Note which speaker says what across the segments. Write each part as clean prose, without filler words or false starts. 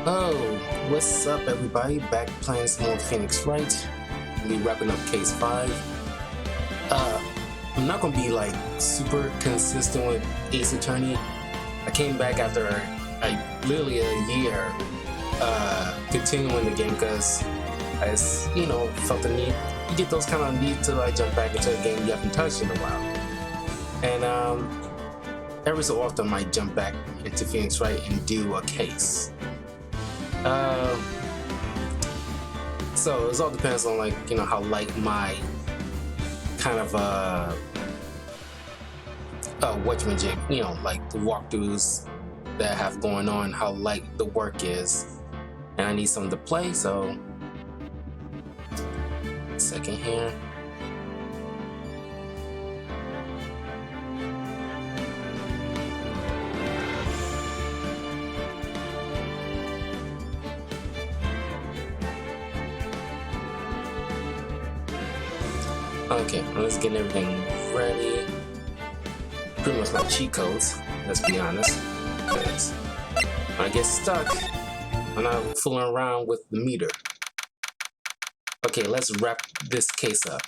Speaker 1: Oh, what's up, everybody? Back playing some more Phoenix Wright. We'll be wrapping up case 5. I'm not gonna be like super consistent with Ace Attorney. I came back after literally a year continuing the game because I just, felt the need. You get those kind of need to like jump back into a game you haven't touched in a while. And every so often I might jump back into Phoenix Wright and do a case. So it all depends on how light my kind of whatchamajig, like the walkthroughs that I have going on, how light the work is, and I need something to play. So second here. Okay, let's get everything ready. Pretty much like cheat codes, let's be honest. Because when I get stuck, I'm not fooling around with the meter. Okay, let's wrap this case up.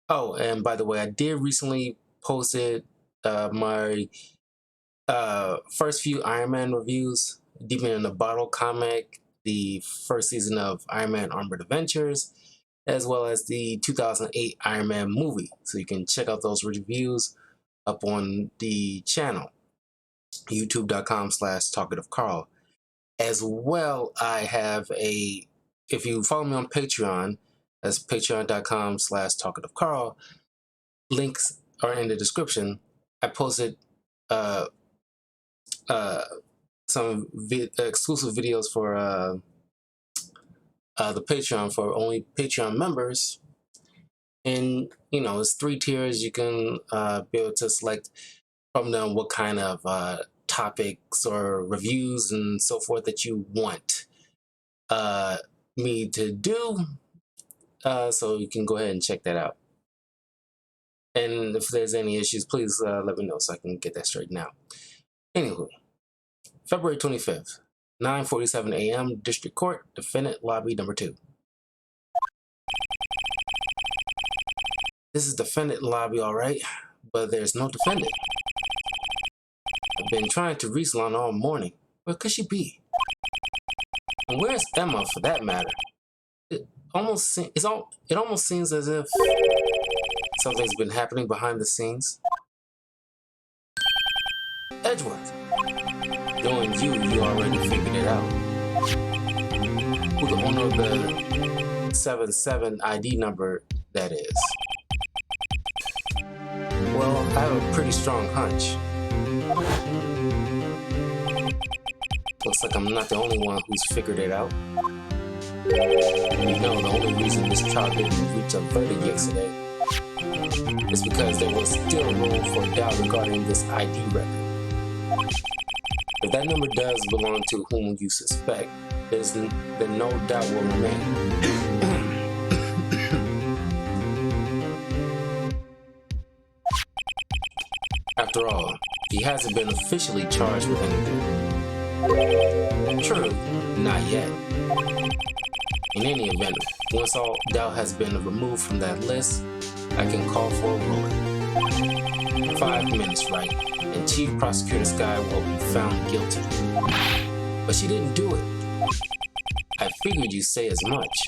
Speaker 1: Oh, and by the way, I did recently posted my first few Iron Man reviews, Deep in the Bottle comic, the first season of Iron Man Armored Adventures, as well as the 2008 Iron Man movie. So you can check out those reviews up on the channel, youtube.com/talkativecarl. As well, I have if you follow me on Patreon, that's patreon.com/talkativecarl. Links are in the description. I posted some exclusive videos for the Patreon for only Patreon members, and it's 3 tiers. You can be able to select from them what kind of topics or reviews and so forth that you want me to do, so you can go ahead and check that out. And if there's any issues, please let me know so I can get that straightened out. Anywho, February 25th, 9:47 a.m. District Court, Defendant Lobby number 2. This is Defendant Lobby, alright, but there's no defendant. I've been trying to reach Lana all morning. Where could she be? And where's Emma, for that matter? It almost seems as if something's been happening behind the scenes. Edgeworth! Knowing you already figured it out. Who the owner of the 77 ID number that is. Well, I have a pretty strong hunch. Looks like I'm not the only one who's figured it out. The only reason this trial didn't reach a verdict yesterday is because there was still room for doubt regarding this ID record. If that number does belong to whom you suspect, then no doubt will remain. After all, he hasn't been officially charged with anything. True, not yet. In any event, once all doubt has been removed from that list, I can call for a ruling. 5 minutes, right? And Chief Prosecutor Sky will be found guilty. But she didn't do it. I figured you'd say as much.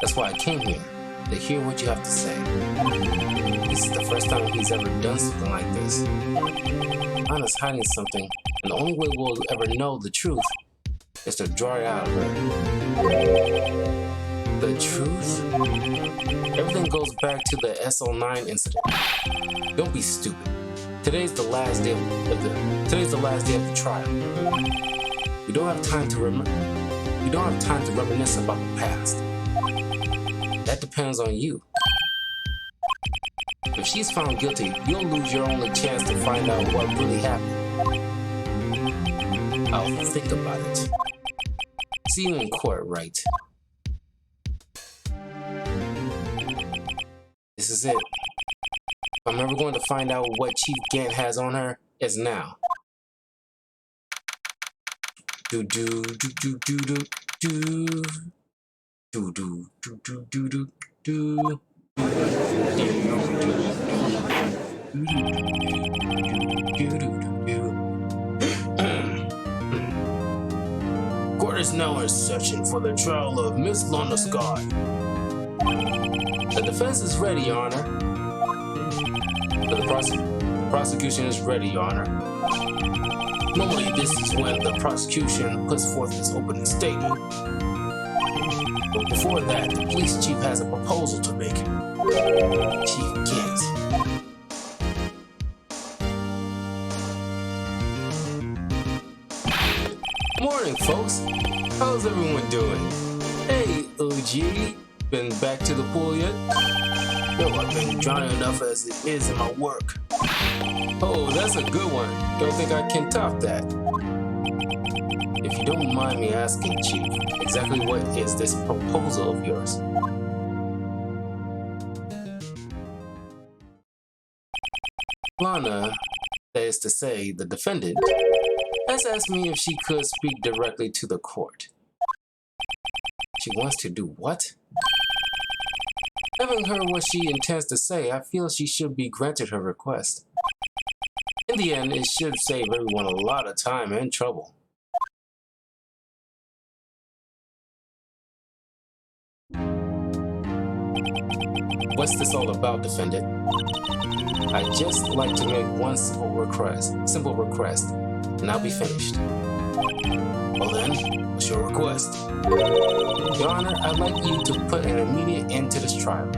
Speaker 1: That's why I came here, to hear what you have to say. This is the first time he's ever done something like this. Anna's hiding something, and the only way we'll ever know the truth is to draw it out of her. The truth? Everything goes back to the SO9 incident. Don't be stupid. Today's the last day of the trial. You don't have time to reminisce about the past. That depends on you. If she's found guilty, you'll lose your only chance to find out what really happened. I'll think about it. See you in court, Wright. This is it. If I'm ever going to find out what Chief Gant has on her, it's now. Do do do do do do do. Do do do do do do do. Court is now in session for the trial of Miss Lana Scott. The defense is ready, Your Honor. The prosecution is ready, Your Honor. Normally, this is when the prosecution puts forth its opening statement. But before that, the police chief has a proposal to make. Chief Gant. Morning, folks. How's everyone doing? Hey, OG. Been back to the pool yet? Yo, I've been drowning enough as it is in my work. Oh, that's a good one. Don't think I can top that. If you don't mind me asking, Chief, exactly what is this proposal of yours? Lana, that is to say, the defendant, has asked me if she could speak directly to the court. She wants to do what? Having heard what she intends to say, I feel she should be granted her request. In the end, it should save everyone a lot of time and trouble. What's this all about, defendant? I'd just like to make one simple request, and I'll be finished. Well then, what's your request? Your Honor, I'd like you to put an immediate end to this trial.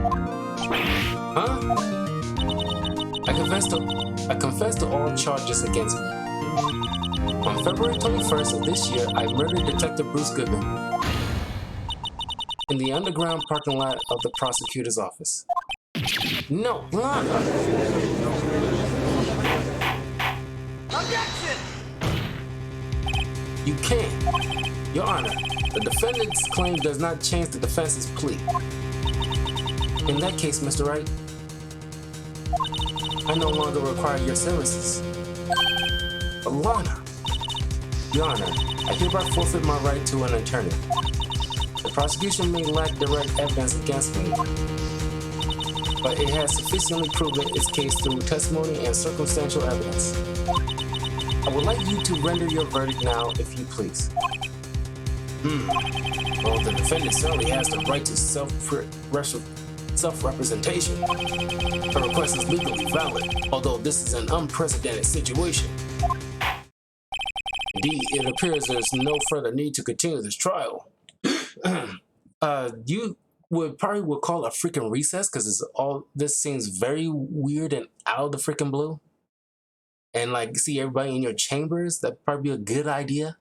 Speaker 1: Huh? I confess to all charges against me. On February 21st of this year, I murdered Detective Bruce Goodman in the underground parking lot of the prosecutor's office. No, Lana!
Speaker 2: Objection!
Speaker 1: You can't. Your Honor, the defendant's claim does not change the defense's plea. In that case, Mr. Wright, I no longer require your services. But Lana! Your Honor, I hereby forfeit my right to an attorney. The prosecution may lack direct evidence against me, but it has sufficiently proven its case through testimony and circumstantial evidence. I would like you to render your verdict now, if you please. Well, the defendant certainly has the right to self-representation. Her request is legally valid, although this is an unprecedented situation. Indeed, it appears there's no further need to continue this trial. You would probably call a freaking recess because this seems very weird and out of the freaking blue. And like see everybody in your chambers, that'd probably be a good idea.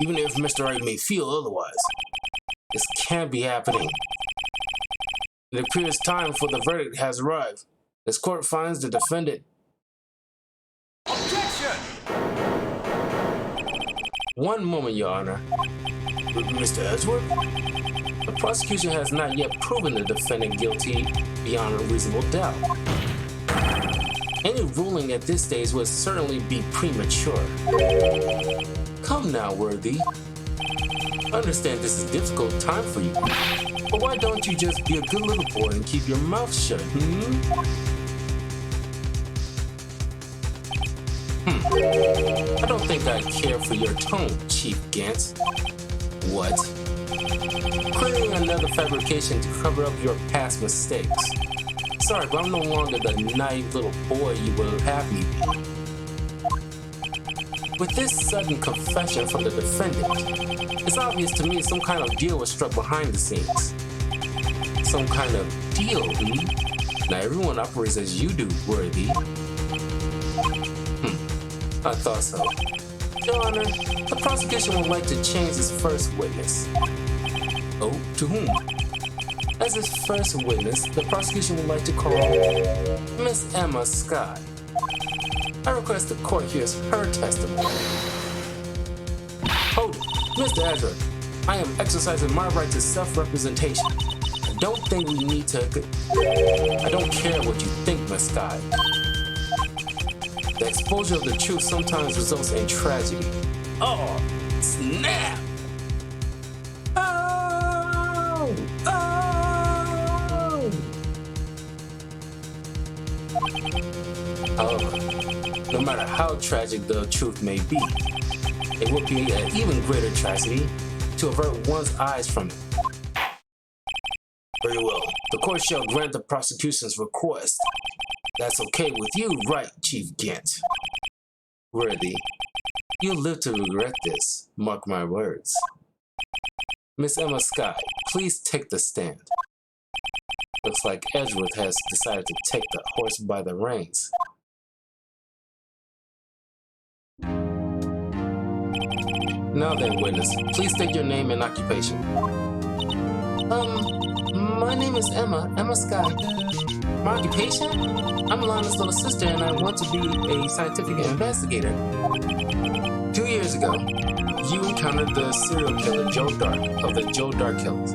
Speaker 1: Even if Mr. Wright may feel otherwise, this can't be happening. It appears time for the verdict has arrived. This court finds the defendant.
Speaker 2: Objection!
Speaker 1: One moment, Your Honor. Mr. Edgeworth? The prosecution has not yet proven the defendant guilty beyond a reasonable doubt. Any ruling at this stage would certainly be premature. Come now, Worthy. I understand this is a difficult time for you, but why don't you just be a good little boy and keep your mouth shut, I don't think I care for your tone, Chief Gant. What? Creating another fabrication to cover up your past mistakes. Sorry, but I'm no longer the naive little boy you would have me be. With this sudden confession from the defendant, it's obvious to me some kind of deal was struck behind the scenes. Some kind of deal, Now everyone operates as you do, Worthy. I thought so. Your Honor, the prosecution would like to change its first witness. Oh, to whom? As its first witness, the prosecution would like to call Miss Emma Scott. I request the court hears her testimony. Hold it, Mr. Ezra. I am exercising my right to self-representation. I don't think we need to. I don't care what you think, Miss Scott. The exposure of the truth sometimes results in tragedy. Oh, snap! Oh! Oh! However, no matter how tragic the truth may be, it would be an even greater tragedy to avert one's eyes from it. Very well. The court shall grant the prosecution's request. That's okay with you, right, Chief Gant? Worthy, you'll live to regret this, mark my words. Miss Emma Sky, please take the stand. Looks like Edgeworth has decided to take the horse by the reins. Now then, witness, please state your name and occupation. My name is Emma Sky. My occupation? I'm Lana's little sister and I want to be a scientific investigator. 2 years ago, you encountered the serial killer Joe Dark of the Joe Dark Killers.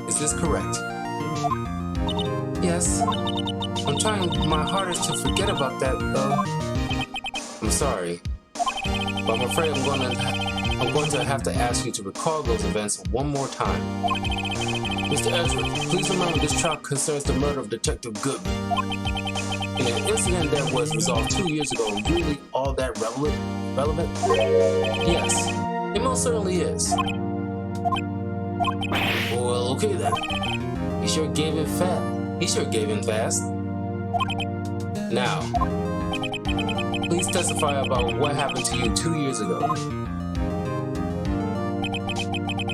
Speaker 1: Is this correct? Yes. I'm trying my hardest to forget about that, though. I'm sorry, but I'm afraid I'm going to have to ask you to recall those events one more time. Mr. Edgeworth, please remember this trial concerns the murder of Detective Goodman. In an incident that was resolved 2 years ago, really all that relevant? Yes, it most certainly is. Well, okay then. He sure gave in fast. Now, please testify about what happened to you 2 years ago.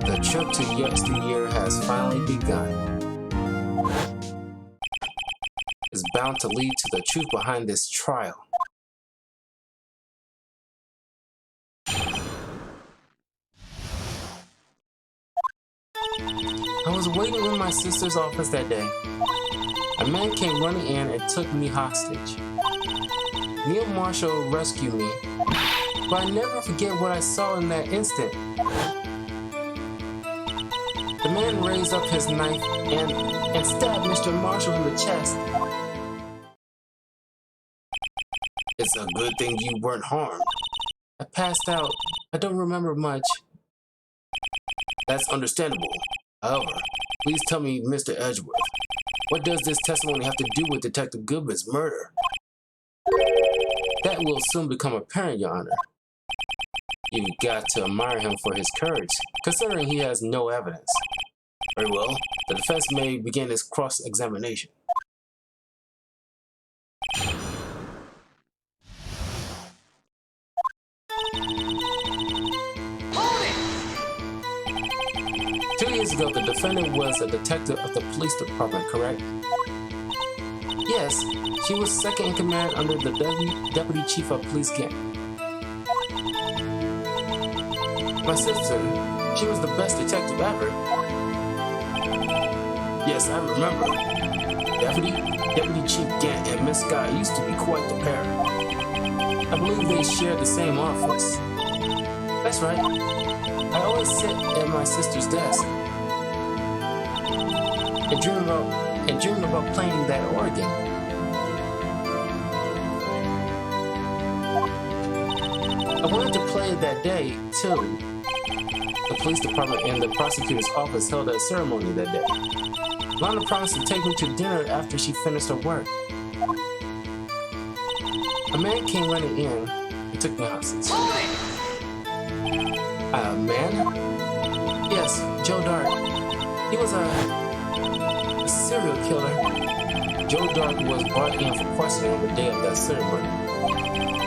Speaker 1: The trip to yesteryear has finally begun. It's bound to lead to the truth behind this trial. I was waiting in my sister's office that day. A man came running in and took me hostage. Neil Marshall rescued me, but I never forget what I saw in that instant. The man raised up his knife and stabbed Mr. Marshall in the chest. It's a good thing you weren't harmed. I passed out. I don't remember much. That's understandable. However, please tell me, Mr. Edgeworth, what does this testimony have to do with Detective Goodman's murder? That will soon become apparent, Your Honor. You've got to admire him for his courage, considering he has no evidence. Very well, the defense may begin its cross-examination. Two years ago, the defendant was a detective of the police department, correct? Yes, she was second in command under the deputy chief of police Gant. My sister, she was the best detective ever. Yes, I remember. Deputy Chief Gant and Miss Sky used to be quite the pair. I believe they shared the same office. That's right. I always sit at my sister's desk and dream about playing that organ. I wanted to play it that day, too. The police department and the prosecutor's office held a ceremony that day. Lana promised to take me to dinner after she finished her work. A man came running in and took me hostage. A man? Yes, Joe Dark. He was a serial killer. Joe Dark was brought in for questioning on the day of that ceremony.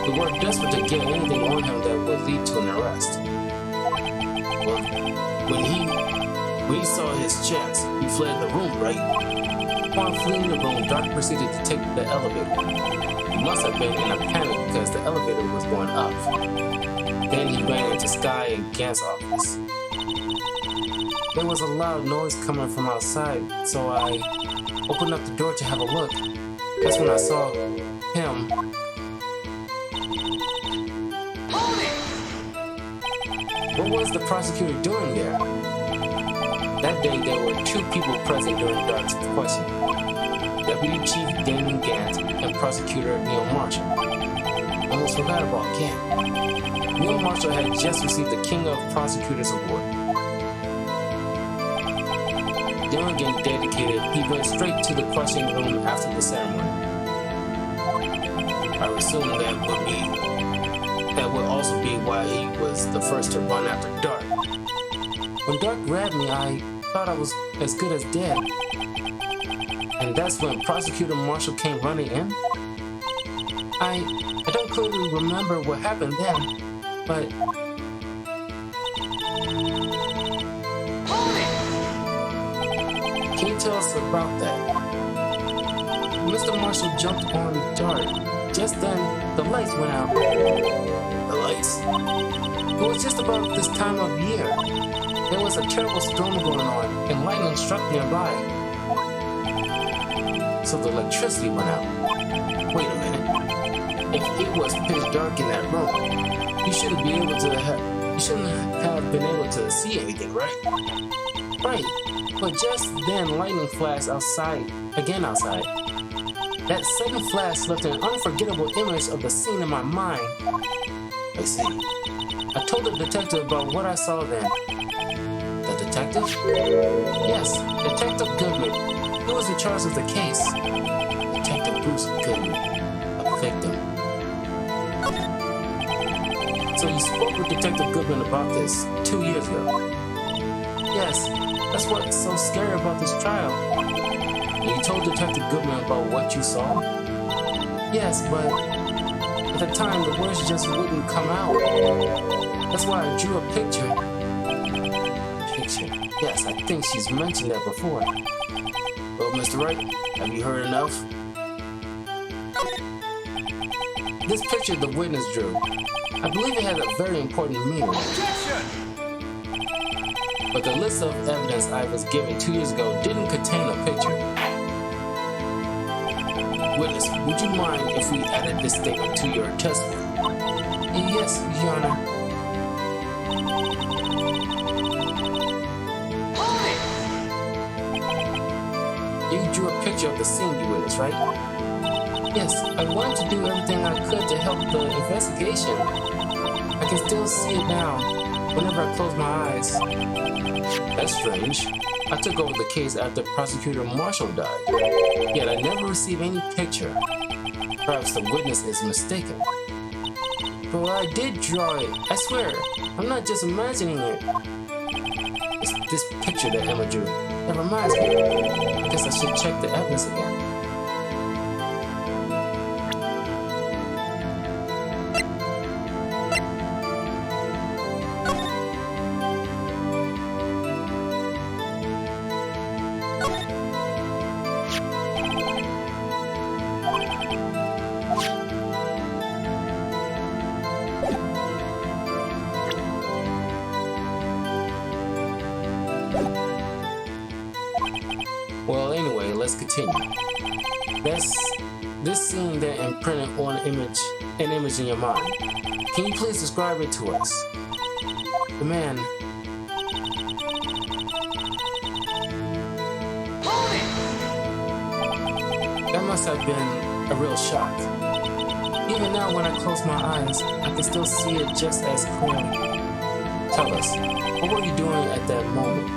Speaker 1: We were desperate to get anything on him that would lead to an arrest. Well, when he saw his chance, he fled the room, right? Upon fleeing the room, Dark proceeded to take the elevator. He must have been in a panic because the elevator was going up. Then he ran into Sky and Gant's office. There was a loud noise coming from outside, so I opened up the door to have a look. That's when I saw him. What was the prosecutor doing there? That day, there were two people present during Dark's questioning. Deputy Chief Damon Gant and Prosecutor Neil Marshall. Almost forgot about Ken. Neil Marshall had just received the King of Prosecutors Award. Young and dedicated, he went straight to the crushing room after the ceremony. I assume that would also be why he was the first to run after Dark. When Dark grabbed me, I thought I was as good as dead. And that's when Prosecutor Marshall came running in. I don't clearly remember what happened then, but can you tell us about that? Mr. Marshall jumped on Dark. Just then, the lights went out. The lights? It was just about this time of year. There was a terrible storm going on, and lightning struck nearby. So the electricity went out. Wait a minute. If it was pitch dark in that room, you shouldn't have been able to see anything, right? Right. But just then, lightning flashed outside. That second flash left an unforgettable image of the scene in my mind. I see. I told the detective about what I saw then. The detective? Yes, Detective Goodman. He was in charge of the case. Detective Bruce Goodman, a victim. So you spoke with Detective Goodman about this 2 years ago? Yes, that's what's so scary about this trial. And you told Detective Goodman about what you saw? Yes, but at the time the words just wouldn't come out. That's why I drew a picture. Picture? Yes, I think she's mentioned that before. Well, Mr. Wright, have you heard enough? This picture the witness drew, I believe it had a very important meaning. But the list of evidence I was given 2 years ago didn't contain a picture. Witness, would you mind if we added this statement to your testimony? Yes, Your Honor. You drew a picture of the scene you witnessed, right? Yes, I wanted to do everything I could to help the investigation. I can still see it now, whenever I close my eyes. That's strange. I took over the case after Prosecutor Marshall died, yet I never received any picture. Perhaps the witness is mistaken. But I did draw it, I swear. I'm not just imagining it. It's this picture that Emma drew. That reminds me. I guess I should check the evidence again. Well, anyway, let's continue. This scene that imprinted on an image in your mind. Can you please describe it to us? The man. That must have been a real shock. Even now, when I close my eyes, I can still see it just as clearly. Tell us, what were you doing at that moment?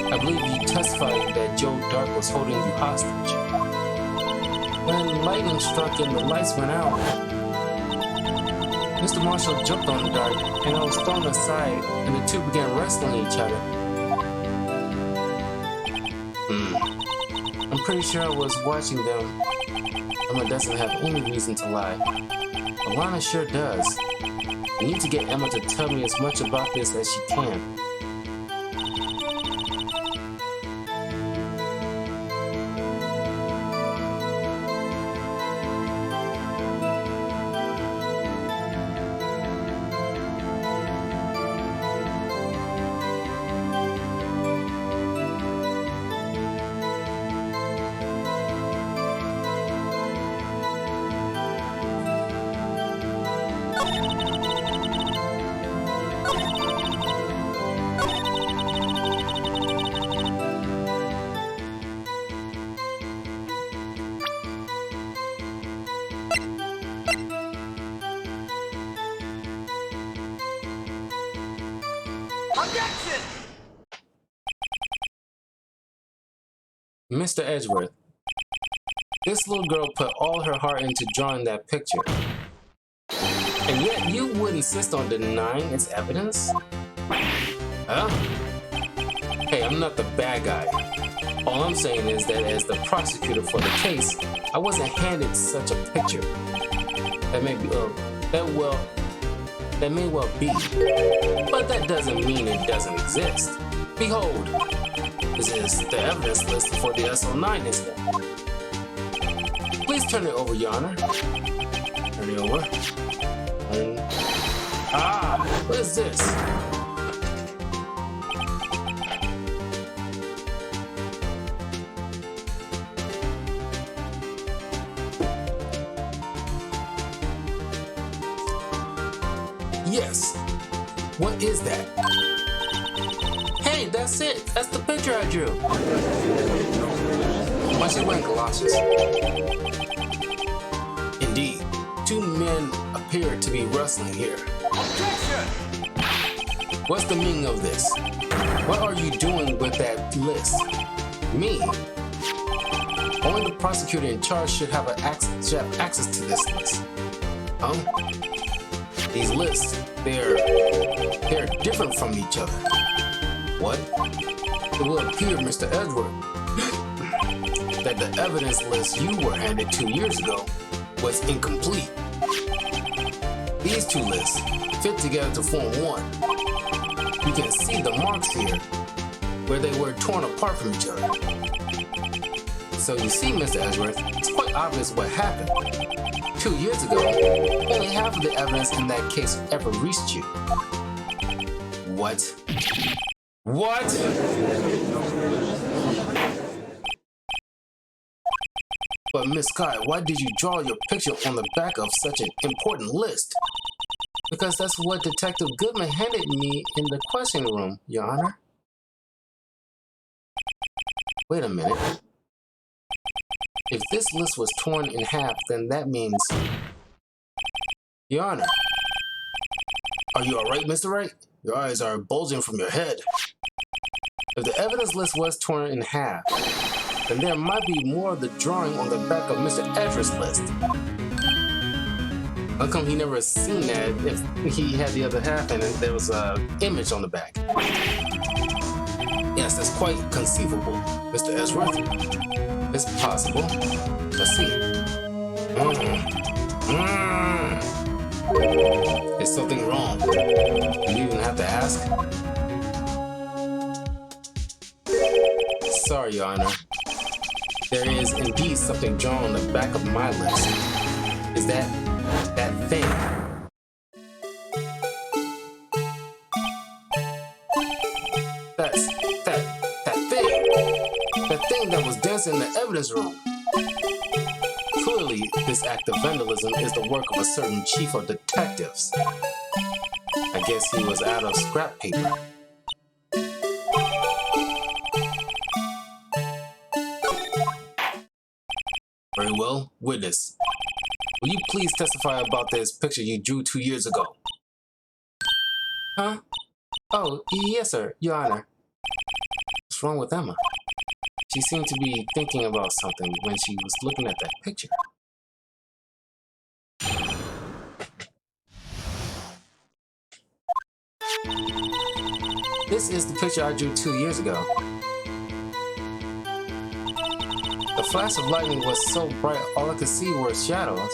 Speaker 1: I believe you testified that Joe Dark was holding you hostage. When lightning struck and the lights went out, Mr. Marshall jumped on Dark and I was thrown aside and the two began wrestling each other. I'm pretty sure I was watching them. Emma doesn't have any reason to lie. Alana sure does. I need to get Emma to tell me as much about this as she can. Mr. Edgeworth, this little girl put all her heart into drawing that picture. And yet you would insist on denying its evidence? Huh? Hey, I'm not the bad guy. All I'm saying is that as the prosecutor for the case, I wasn't handed such a picture. That may well be. But that doesn't mean it doesn't exist. Behold, this is the evidence list for the SO9 incident. Please turn it over, Your Honor. Turn it over. What is this? Yes. What is that? Hey, that's it. That's the picture I drew. Why she wearing galoshes? Indeed, two men appear to be wrestling here. Objection! What's the meaning of this? What are you doing with that list? Me? Only the prosecutor in charge should have access to this list. These lists, they're different from each other. What? It will appear, Mr. Edward, that the evidence list you were handed 2 years ago was incomplete. These two lists fit together to form one. You can see the marks here where they were torn apart from each other. So you see, Mr. Edgeworth, it's quite obvious what happened. 2 years ago, only half of the evidence in that case ever reached you. What? What? But Miss Scott, why did you draw your picture on the back of such an important list? Because that's what Detective Goodman handed me in the questioning room, Your Honor. Wait a minute. If this list was torn in half, then that means... Your Honor. Are you alright, Mr. Wright? Your eyes are bulging from your head. If the evidence list was torn in half, then there might be more of the drawing on the back of Mr. Edgeworth's list. How come he never seen that if he had the other half and there was an image on the back? Yes, that's quite conceivable, Mr. Edgeworth. It's possible. Let's see. Is something wrong? Do you even have to ask? Sorry, Your Honor. There is indeed something drawn on the back of my list. Is that thing? That's that thing. That thing that was dancing in the evidence room. Clearly, this act of vandalism is the work of a certain chief of detectives. I guess he was out of scrap paper. Very well, witness. Will you please testify about this picture you drew 2 years ago? Huh? Oh, yes, sir, Your Honor. What's wrong with Emma? She seemed to be thinking about something when she was looking at that picture. This is the picture I drew 2 years ago. The flash of lightning was so bright all I could see were shadows.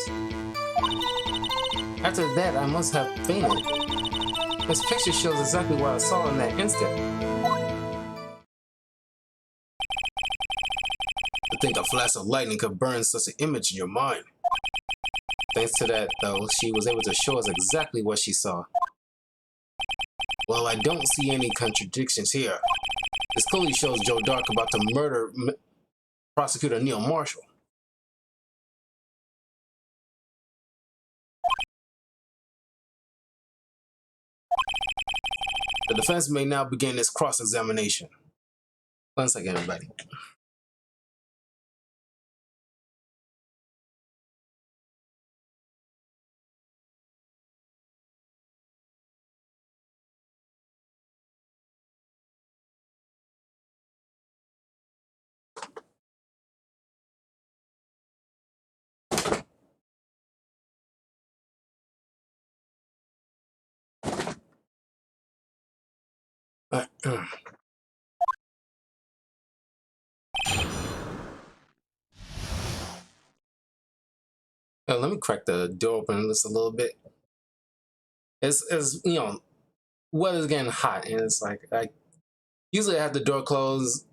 Speaker 1: After that, I must have fainted. This picture shows exactly what I saw in that instant. To think a flash of lightning could burn such an image in your mind. Thanks to that, though, she was able to show us exactly what she saw. Well, I don't see any contradictions here. This clearly shows Joe Dark about to murder Prosecutor Neil Marshall. The defense may now begin its cross-examination. One second, everybody. Let me crack the door open just a little bit. It's weather's getting hot, and it's like I usually have the door closed,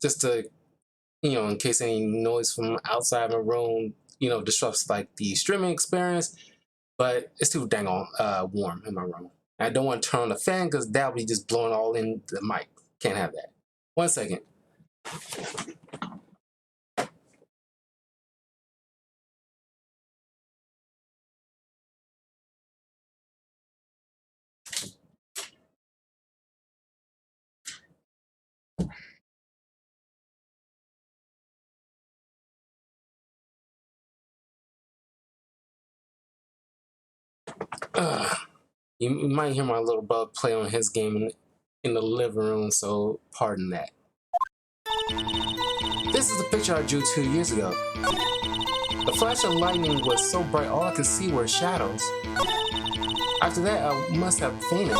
Speaker 1: just to in case any noise from outside my room disrupts like the streaming experience. But it's too dang on warm in my room. I don't want to turn on the fan because that'll be just blowing all in the mic. Can't have that. 1 second. You might hear my little brother play on his game in the living room, so pardon that. This is the picture I drew 2 years ago. The flash of lightning was so bright all I could see were shadows. After that, I must have fainted.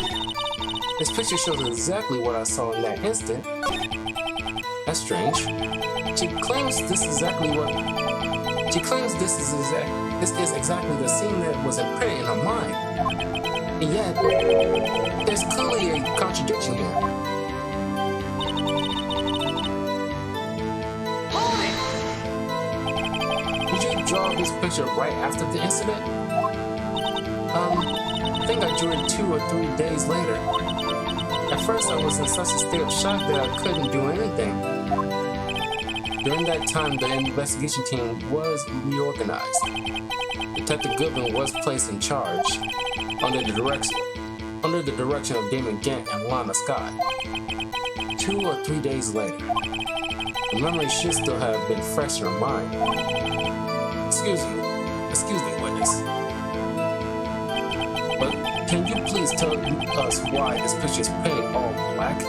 Speaker 1: This picture shows exactly what I saw in that instant. That's strange. She claims this is exactly the scene that was imprinted in her mind. And yet, there's clearly a contradiction here.
Speaker 2: Hold it!
Speaker 1: Did you draw this picture right after the incident? I think I drew it 2 or 3 days later. At first, I was in such a state of shock that I couldn't do anything. During that time, the investigation team was reorganized. Detective Goodman was placed in charge, under the direction of Damon Gant and Lana Scott. 2 or 3 days later, the memory should still have been fresh in her mind. Excuse me, witness. But can you please tell us why this picture is painted all black?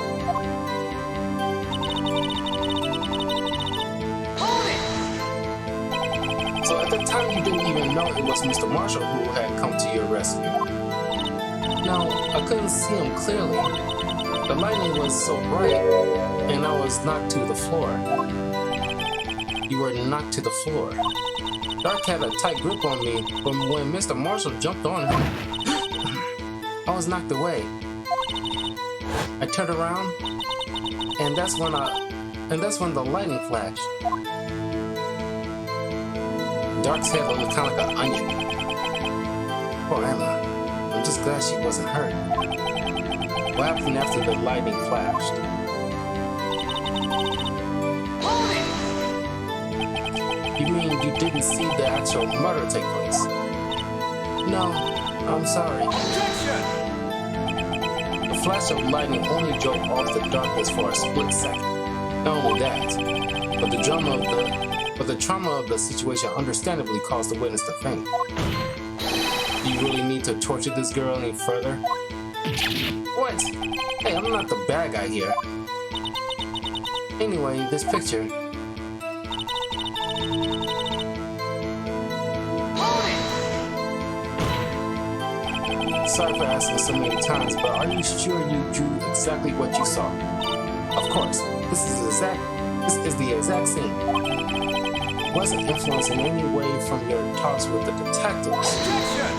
Speaker 2: Hold it!
Speaker 1: So at the time you didn't even know it was Mr. Marshall who had come to your rescue. Now, I couldn't see him clearly. The lightning was so bright, and I was knocked to the floor. You were knocked to the floor. Dark had a tight grip on me, but when Mr. Marshall jumped on him, I was knocked away. I turned around, and that's when the lightning flashed. Dark's head looked kind of like an onion. Poor Emma. I'm just glad she wasn't hurt. What happened after the lightning flashed?
Speaker 2: Hold it!
Speaker 1: You mean you didn't see the actual murder take place? No, I'm sorry.
Speaker 2: Objection!
Speaker 1: The flash of lightning only drove off the darkness for a split second. Not only that, but the trauma of the situation understandably caused the witness to faint. Do you really need to torture this girl any further? What? Hey, I'm not the bad guy here. Anyway, this picture.
Speaker 2: Hold it!
Speaker 1: Sorry for asking so many times, but are you sure you drew exactly what you saw? Of course, this is the exact scene. Wasn't influenced in any way from your talks with the detectives.
Speaker 2: Objection!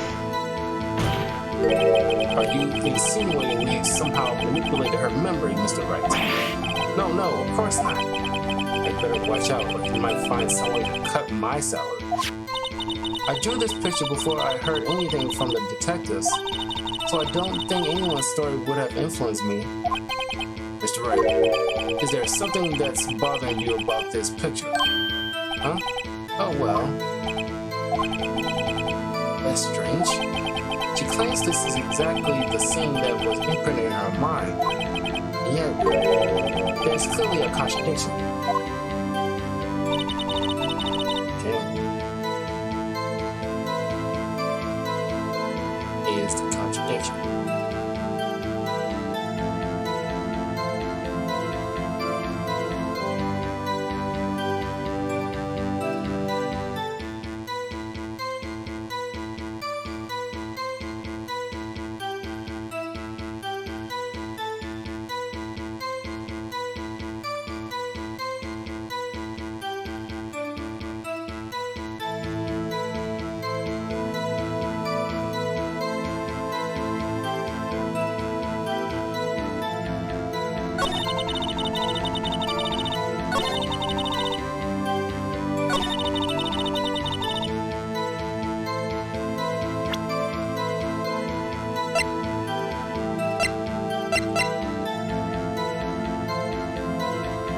Speaker 1: Are you insinuating we somehow manipulated her memory, Mr. Wright? No, of course not. I better watch out, or you might find some way to cut my salary. I drew this picture before I heard anything from the detectives, so I don't think anyone's story would have influenced me. Mr. Wright, is there something that's bothering you about this picture? Huh? Oh well. That's strange. She claims this is exactly the scene that was imprinted in her mind. Yet, there's clearly a contradiction. Okay. Is the contradiction.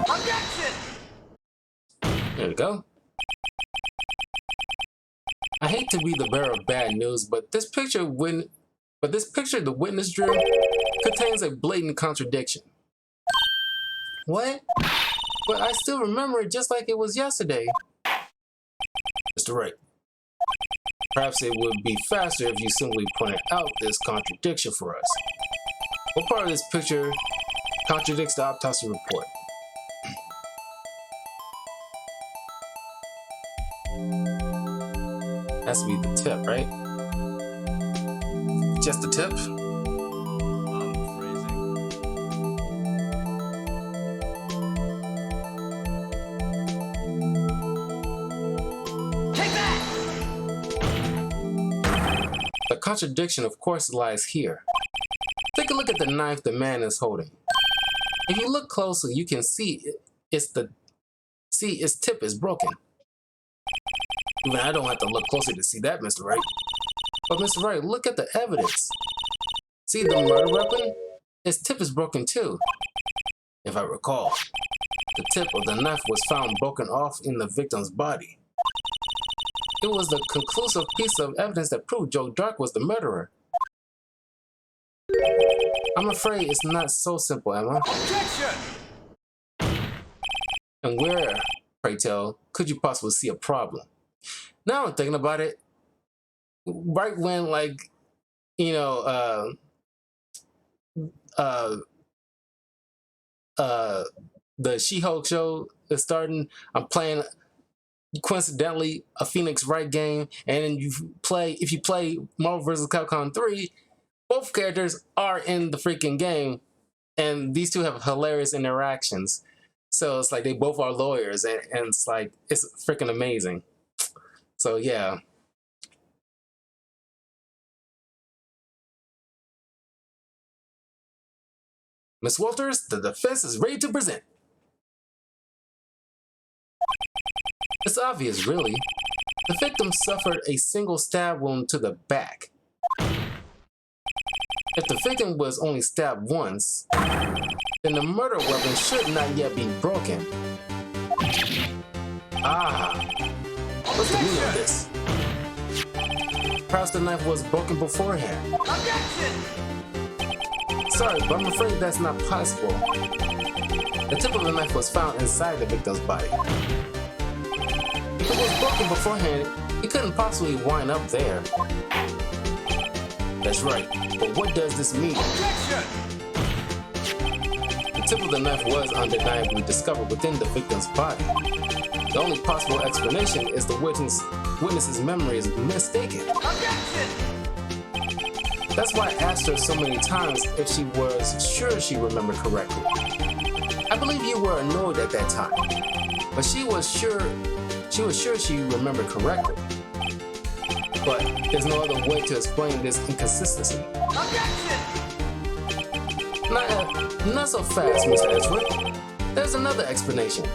Speaker 2: Objection!
Speaker 1: There we go. I hate to be the bearer of bad news, but this picture, the witness drew, contains a blatant contradiction. What? But I still remember it just like it was yesterday. Mr. Wright, perhaps it would be faster if you simply pointed out this contradiction for us. What part of this picture contradicts the autopsy report? Has to be the tip, right? Just the tip?
Speaker 2: I'm freezing. Take that!
Speaker 1: The contradiction, of course, lies here. Take a look at the knife the man is holding. If you look closely, you can see its tip is broken. Even I don't have to look closely to see that, Mr. Wright. But Mr. Wright, look at the evidence. See the murder weapon? Its tip is broken too. If I recall, the tip of the knife was found broken off in the victim's body. It was the conclusive piece of evidence that proved Joe Dark was the murderer. I'm afraid it's not so simple, Emma.
Speaker 2: Objection!
Speaker 1: And where, pray tell, could you possibly see a problem? Now I'm thinking about it, right when, like, you know, the She-Hulk show is starting, I'm playing, coincidentally, a Phoenix Wright game, and then if you play Marvel vs. Capcom 3, both characters are in the freaking game, and these two have hilarious interactions. So it's like they both are lawyers, and it's like, it's freaking amazing. So yeah. Miss Walters, the defense is ready to present. It's obvious, really. The victim suffered a single stab wound to the back. If the victim was only stabbed once, then the murder weapon should not yet be broken. Ah, what's the meaning of this? Perhaps the knife was broken beforehand.
Speaker 2: Objection!
Speaker 1: Sorry, but I'm afraid that's not possible. The tip of the knife was found inside the victim's body. If it was broken beforehand, it couldn't possibly wind up there. That's right, but what does this mean?
Speaker 2: Objection!
Speaker 1: The tip of the knife was undeniably discovered within the victim's body. The only possible explanation is the witness's memory is mistaken.
Speaker 2: Objection!
Speaker 1: That's why I asked her so many times if she was sure she remembered correctly. I believe you were annoyed at that time, but she was sure she remembered correctly. But there's no other way to explain this inconsistency.
Speaker 2: Objection!
Speaker 1: Not so fast, Mr. Edgeworth. There's another explanation.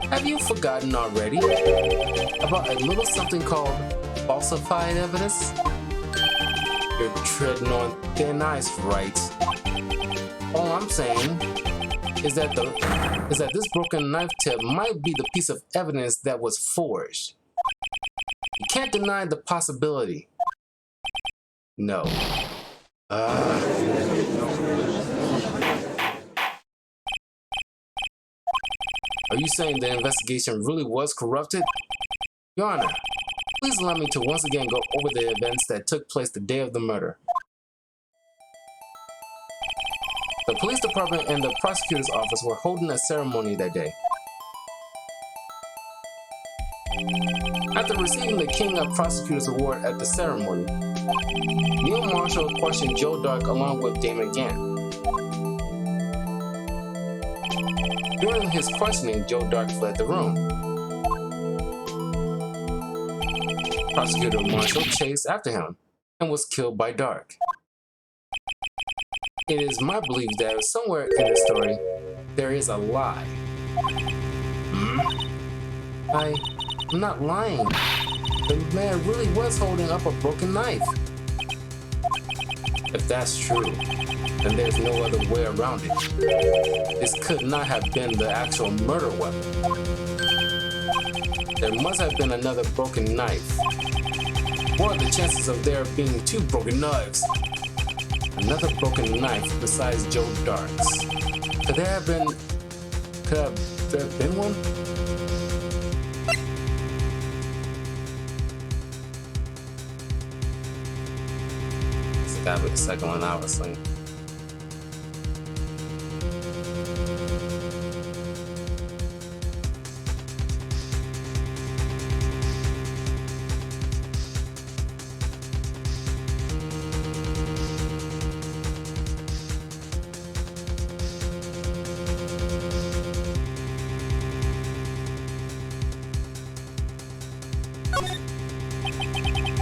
Speaker 1: Have you forgotten already about a little something called falsified evidence? You're treading on thin ice, right? All I'm saying is that this broken knife tip might be the piece of evidence that was forged. You can't deny the possibility. No. Are you saying the investigation really was corrupted? Your Honor, please allow me to once again go over the events that took place the day of the murder. The police department and the prosecutor's office were holding a ceremony that day. After receiving the King of Prosecutors Award at the ceremony, Neil Marshall questioned Joe Dark along with Damon Gann. During his questioning, Joe Dark fled the room. Prosecutor Marshall chased after him and was killed by Dark. It is my belief that somewhere in the story, there is a lie. I'm not lying. The man really was holding up a broken knife. If that's true, then there's no other way around it. This could not have been the actual murder weapon. There must have been another broken knife. What are the chances of there being two broken knives? Another broken knife besides Joe Dark's. Could there have been one? It's gotta be the second one, obviously.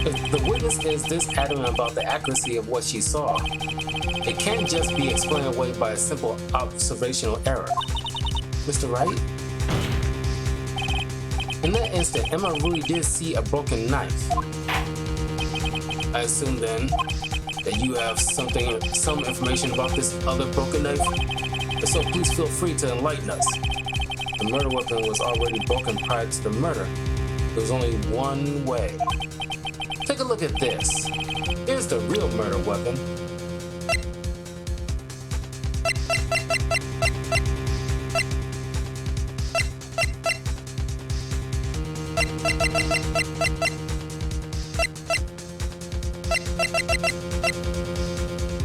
Speaker 1: If the witness is this adamant about the accuracy of what she saw, it can't just be explained away by a simple observational error. Mr. Wright? In that instant, Emma really did see a broken knife. I assume then that you have some information about this other broken knife? If so, please feel free to enlighten us. The murder weapon was already broken prior to the murder. There was only one way. Take a look at this. Here's the real murder weapon.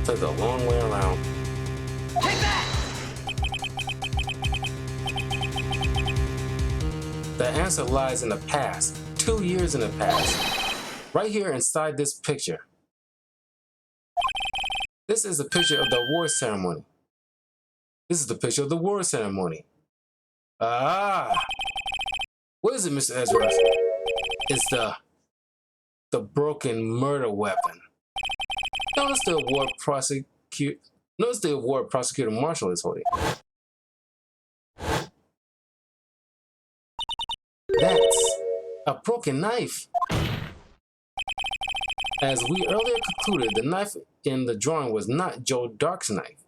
Speaker 1: Took a long way around.
Speaker 2: Take that!
Speaker 1: The answer lies in the past. 2 years in the past. Right here inside this picture. This is a picture of the award ceremony. This is the picture of the award ceremony. Ah! What is it, Mr. Ezra? It's the broken murder weapon. Notice the award prosecutor Marshall is holding. That's a broken knife. As we earlier concluded, the knife in the drawing was not Joe Dark's knife.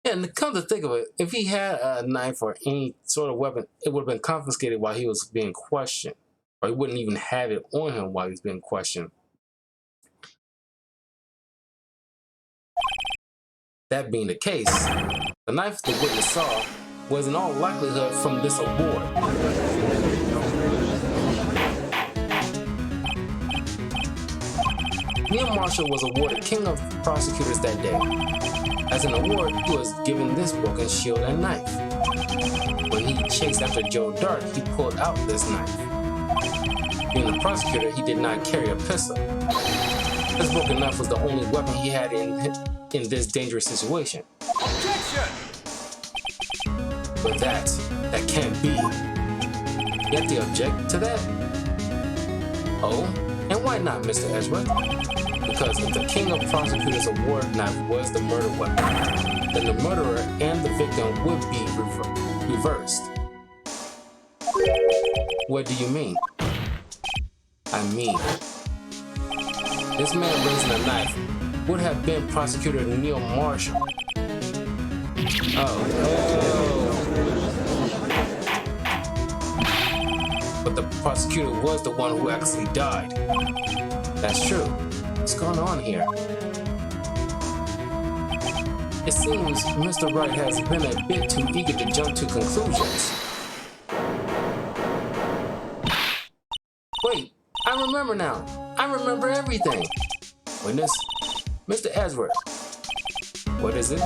Speaker 1: And come to think of it, if he had a knife or any sort of weapon, it would have been confiscated while he was being questioned. Or he wouldn't even have it on him while he's being questioned. That being the case, the knife the witness saw was in all likelihood from this award. Neil Marshall was awarded King of Prosecutors that day. As an award, he was given this broken shield and knife. When he chased after Joe Dark, he pulled out this knife. Being a prosecutor, he did not carry a pistol. This broken knife was the only weapon he had in this dangerous situation.
Speaker 2: Objection!
Speaker 1: But that can't be. You have to object to that? Oh, and why not, Mr. Ezra? Because if the King of Prosecutors award knife was the murder weapon, then the murderer and the victim would be reversed. What do you mean? I mean, this man raising a knife would have been Prosecutor Neil Marshall. Oh. But the prosecutor was the one who actually died. That's true. What's going on here? It seems Mr. Wright has been a bit too eager to jump to conclusions. Wait, I remember now. I remember everything. Witness, Mr. Ezra. What is it?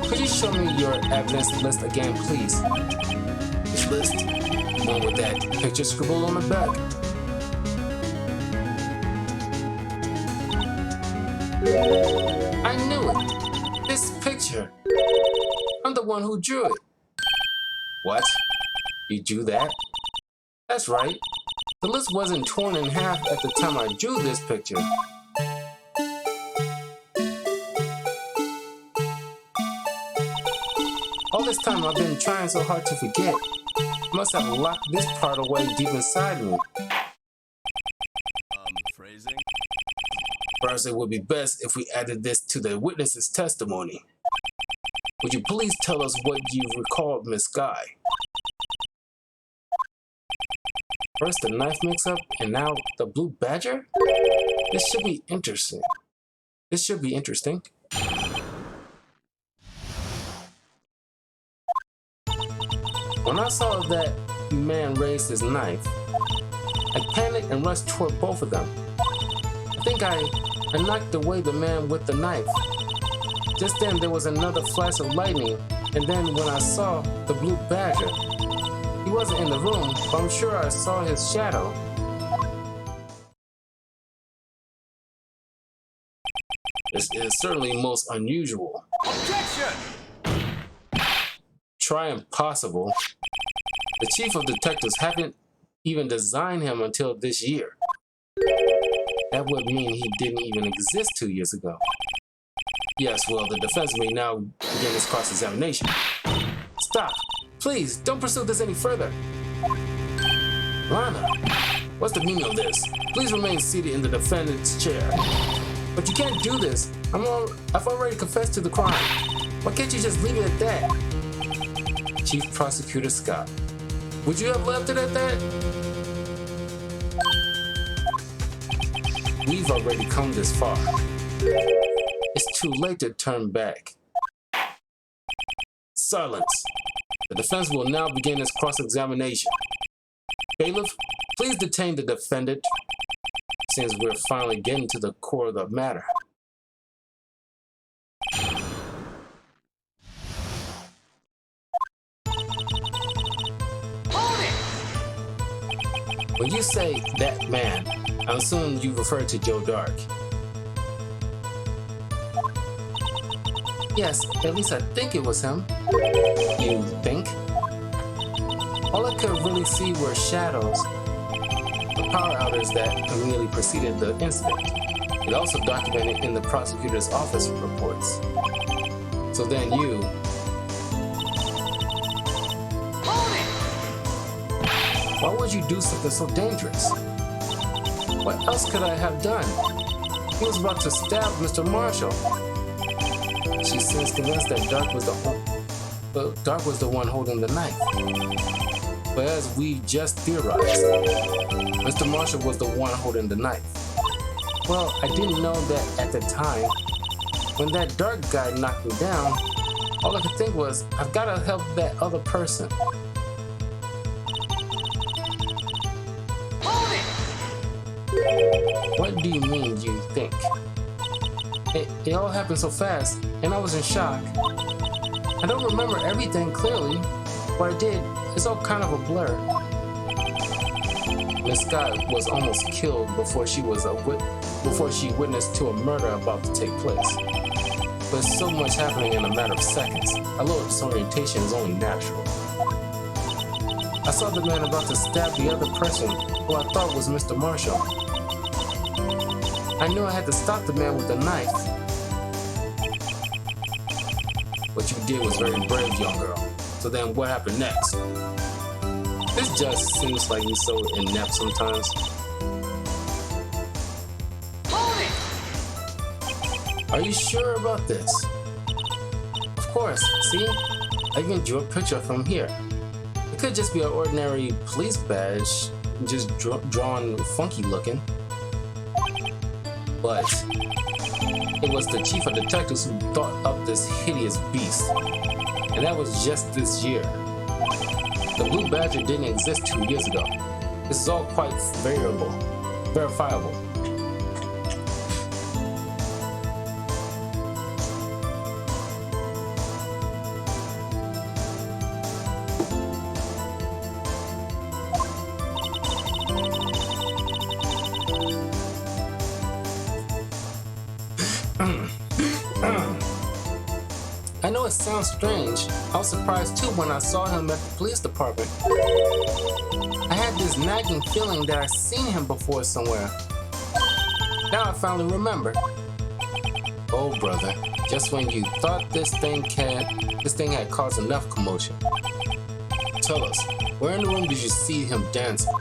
Speaker 1: Could you show me your evidence list again, please? Which list? One with that picture scribbled on the back. I knew it. This picture. I'm the one who drew it. What? You drew that? That's right. The list wasn't torn in half at the time I drew this picture. All this time I've been trying so hard to forget. I must have locked this part away deep inside me.
Speaker 2: Phrasing?
Speaker 1: Perhaps it would be best if we added this to the witness's testimony. Would you please tell us what you recalled, Miss Guy? First the knife mix-up, and now the blue badger? This should be interesting. When I saw that man raise his knife, I panicked and rushed toward both of them. I think I knocked away the man with the knife. Just then there was another flash of lightning, and then when I saw the blue badger, he wasn't in the room, but I'm sure I saw his shadow. This is certainly most unusual.
Speaker 2: Objection!
Speaker 1: Try impossible. The chief of detectives haven't even designed him until this year. That would mean he didn't even exist 2 years ago. Yes, well, the defense may now begin its cross-examination. Stop! Please, don't pursue this any further. Lana, what's the meaning of this? Please remain seated in the defendant's chair. But you can't do this. I've already confessed to the crime. Why can't you just leave it at that? Chief Prosecutor Scott. Would you have left it at that? We've already come this far. It's too late to turn back. Silence. The defense will now begin its cross-examination. Bailiff, please detain the defendant, since we're finally getting to the core of the matter.
Speaker 2: Hold it!
Speaker 1: When you say that man, I assume you refer to Joe Dark. Yes, at least I think it was him. You think? All I could really see were shadows, the power outage that immediately preceded the incident. It also documented in the prosecutor's office reports. So then you...
Speaker 2: Hold it!
Speaker 1: Why would you do something so dangerous? What else could I have done? He was about to stab Mr. Marshall. She seems convinced that Dark was the one holding the knife. But as we just theorized, Mr. Marshall was the one holding the knife. Well, I didn't know that at the time. When that Dark guy knocked me down, all I could think was, I've got to help that other person.
Speaker 2: Hold it!
Speaker 1: What do you mean, you think? It all happened so fast, and I was in shock. I don't remember everything clearly. What I did is all kind of a blur. Miss Scott was almost killed before she witnessed to a murder about to take place. But so much happening in a matter of seconds. A little disorientation is only natural. I saw the man about to stab the other person who I thought was Mr. Marshall. I knew I had to stop the man with the knife. What you did was very brave, young girl. So then what happened next? This judge seems like he's so inept sometimes.
Speaker 2: Hold it!
Speaker 1: Are you sure about this? Of course, see? I even drew a picture from here. It could just be an ordinary police badge, just drawn funky looking. But it was the chief of detectives who thought up this hideous beast. And that was just this year. The blue badger didn't exist 2 years ago. This is all quite verifiable. I know it sounds strange. I was surprised too when I saw him at the police department. I had this nagging feeling that I'd seen him before somewhere. Now I finally remembered. Oh brother, just when you thought this thing had caused enough commotion. Tell us, where in the room did you see him dancing?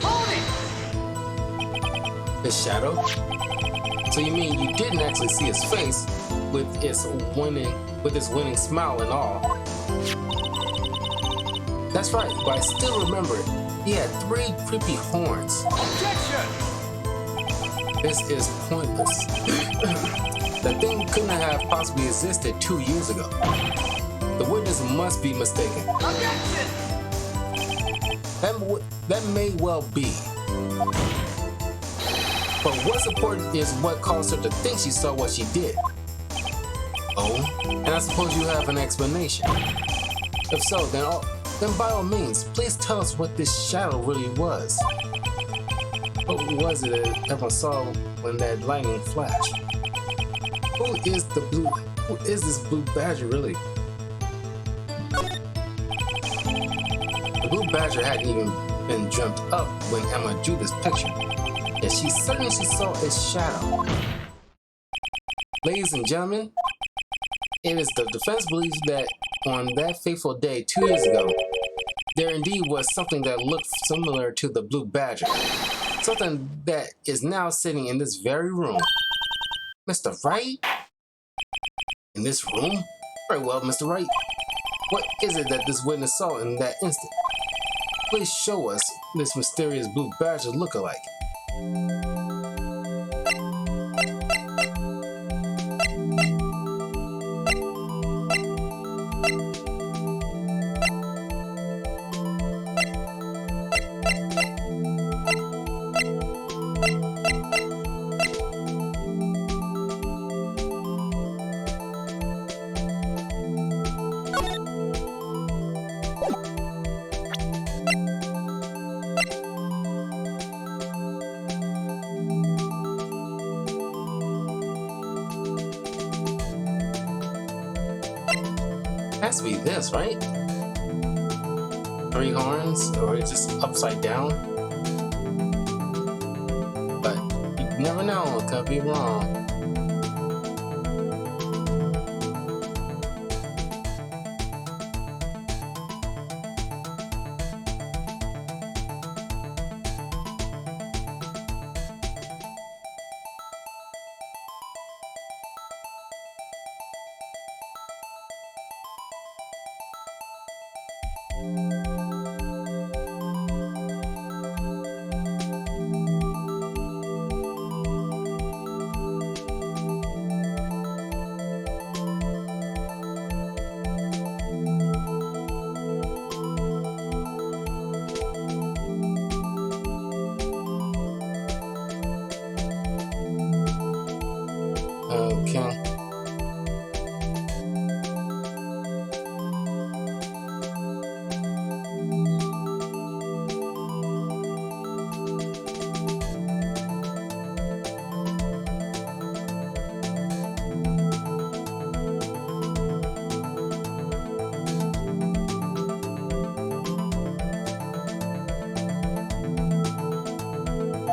Speaker 2: Hold it!
Speaker 1: shadow? So you mean you didn't actually see his face with its winning smile and all? That's right, but I still remember it. He had 3 creepy horns.
Speaker 2: Objection!
Speaker 1: This is pointless. That thing couldn't have possibly existed 2 years ago. The witness must be mistaken.
Speaker 2: Objection!
Speaker 1: That may well be. But what's important is what caused her to think she saw what she did. Oh, and I suppose you have an explanation. If so, then by all means, please tell us what this shadow really was. What was it that everyone saw when that lightning flashed? Who is this blue badger really? The blue badger hadn't even been dreamt up when Emma drew this picture. Yet she certainly saw its shadow. Ladies and gentlemen, it is the defense believes that on that fateful day 2 years ago, there indeed was something that looked similar to the blue badger. Something that is now sitting in this very room. Mr. Wright? In this room? Very well, Mr. Wright. What is it that this witness saw in that instant? Please show us this mysterious blue badger look-alike. Has to be this, right? 3 horns, or it's just upside down. But you never know, it could be wrong. Okay.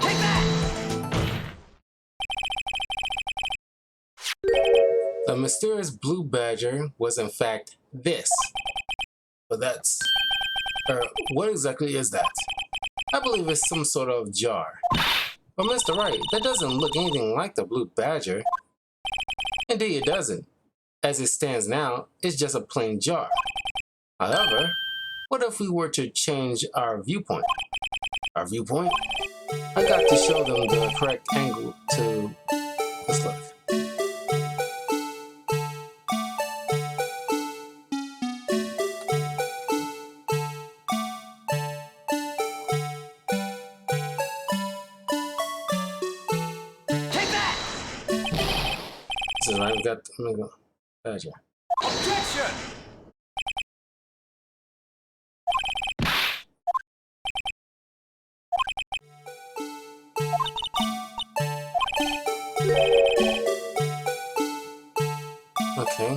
Speaker 2: Take that!
Speaker 1: The mysterious blue badger was in fact this. But what exactly is that? I believe it's some sort of jar. But Mr. Wright, that doesn't look anything like the blue badger. Indeed it doesn't. As it stands now, it's just a plain jar. However, what if we were to change our viewpoint? Our viewpoint? I got to show them the correct angle to... Let's look. This is right, we got the badger.
Speaker 2: Objection!
Speaker 1: Okay.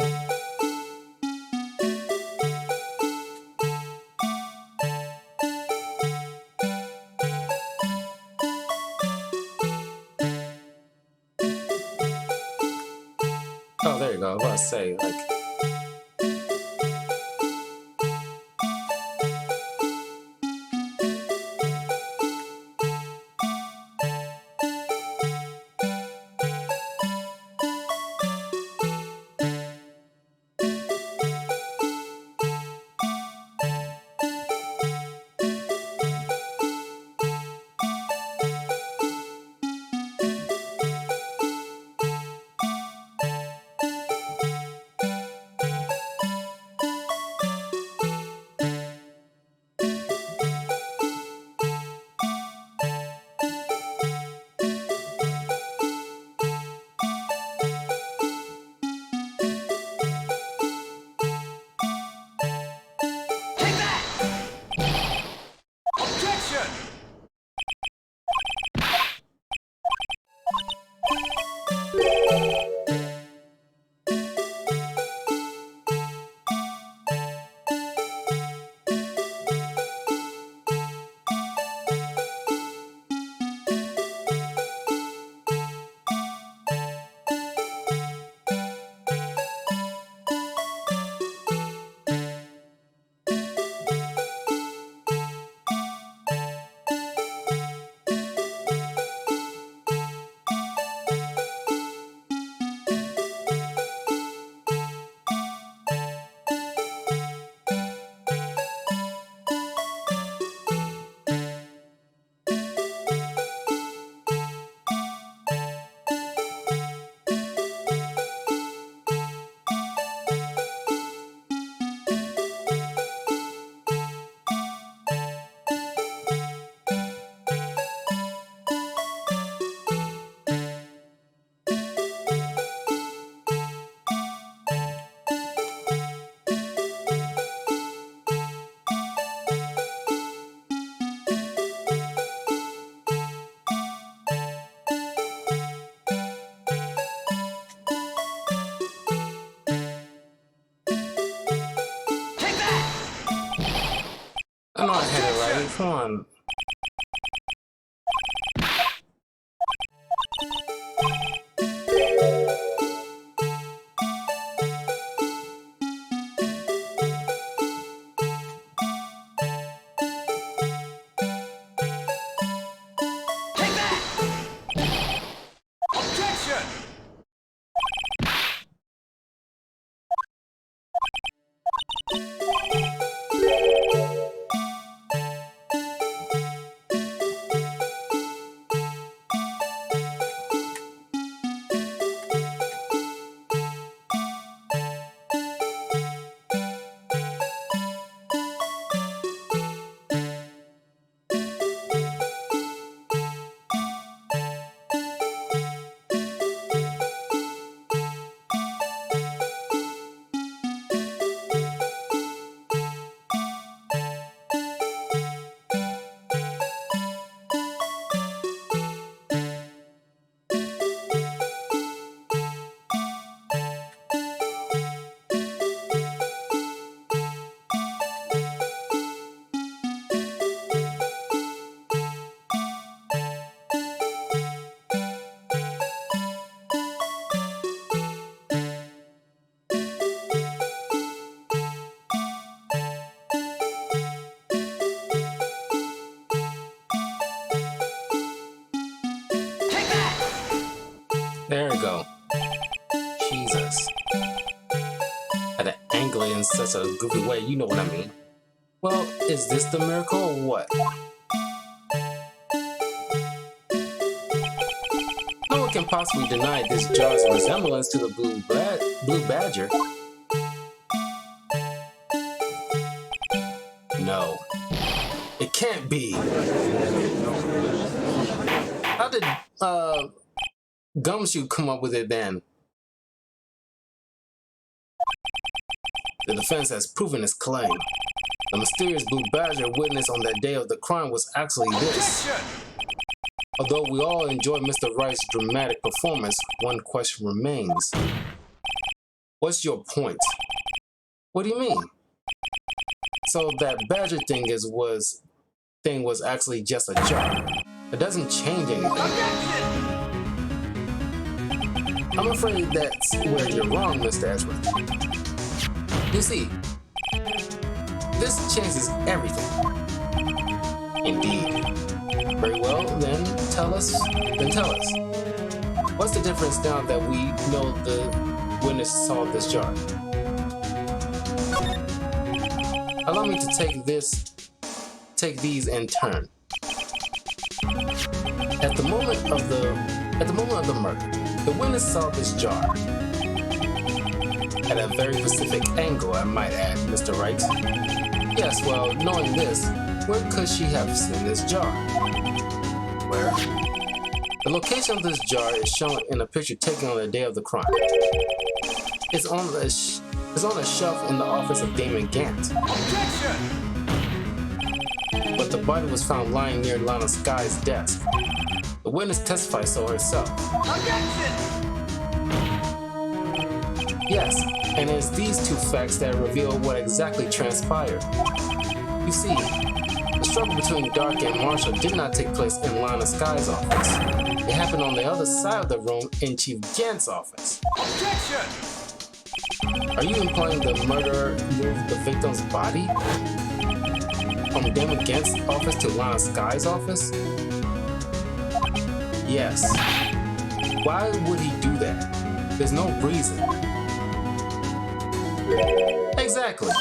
Speaker 1: Oh, there you go. I was about to say, like... I know I had it right. Come on.
Speaker 2: Take that! Objection! Take that!
Speaker 1: There we go. Jesus. Had to angle it in such a goofy way, you know what I mean. Well, is this the miracle or what? No one can possibly deny this jar's resemblance to the blue badger. No. It can't be. How did, Gumshoe come up with it then? The defense has proven its claim. The mysterious blue badger witnessed on that day of the crime was actually this.
Speaker 2: Objection!
Speaker 1: Although we all enjoy Mr. Wright's dramatic performance, one question remains. What's your point? What do you mean? So that badger thing was actually just a jar. It doesn't change anything.
Speaker 2: Objection!
Speaker 1: I'm afraid that's where you're wrong, Mr. Ezra. You see, this changes everything. Indeed. Very well, then tell us. What's the difference now that we know the witness saw this jar? Allow me to take these in turn. At the moment of the murder, the witness saw this jar. At a very specific angle, I might add, Mr. Wright. Yes, well, knowing this, where could she have seen this jar? Where? The location of this jar is shown in a picture taken on the day of the crime. It's on a shelf in the office of Damon Gant.
Speaker 2: Objection!
Speaker 1: But the body was found lying near Lana Sky's desk. The witness testified so herself.
Speaker 2: Objection!
Speaker 1: Yes, and it's these two facts that reveal what exactly transpired. You see, the struggle between Dark and Marshall did not take place in Lana Sky's office. It happened on the other side of the room in Chief Gant's office.
Speaker 2: Objection!
Speaker 1: Are you implying the murderer moved the victim's body from Damon Gant's office to Lana Sky's office? Yes. Why would he do that? There's no reason. Exactly.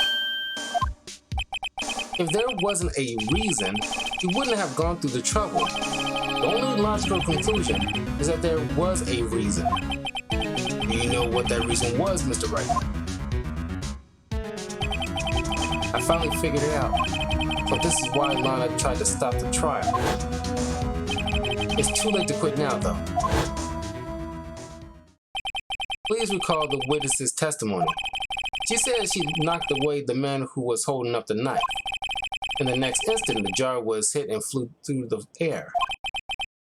Speaker 1: If there wasn't a reason, he wouldn't have gone through the trouble. The only logical conclusion is that there was a reason. Do you know what that reason was, Mr. Wright? I finally figured it out. But this is why Lana tried to stop the trial. It's too late to quit now, though. Please recall the witness's testimony. She said she knocked away the man who was holding up the knife. In the next instant, the jar was hit and flew through the air.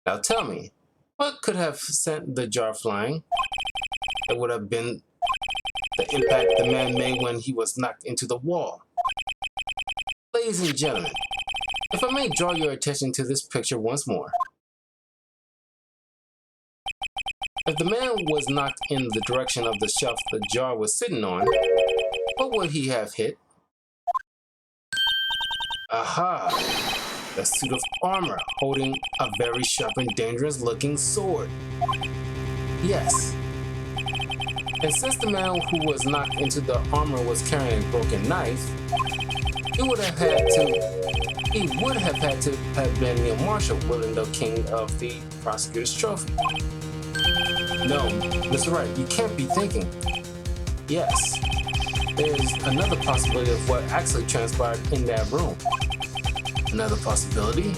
Speaker 1: Now tell me, what could have sent the jar flying? It would have been the impact the man made when he was knocked into the wall. Ladies and gentlemen, If I may draw your attention to this picture once more. If the man was knocked in the direction of the shelf the jar was sitting on, what would he have hit? Aha! The suit of armor holding a very sharp and dangerous looking sword. Yes. And since the man who was knocked into the armor was carrying a broken knife, he would have had to have been Neil Marshall, winning the king of the prosecutor's trophy. No, Mr. Wright, you can't be thinking. Yes, there's another possibility of what actually transpired in that room. Another possibility?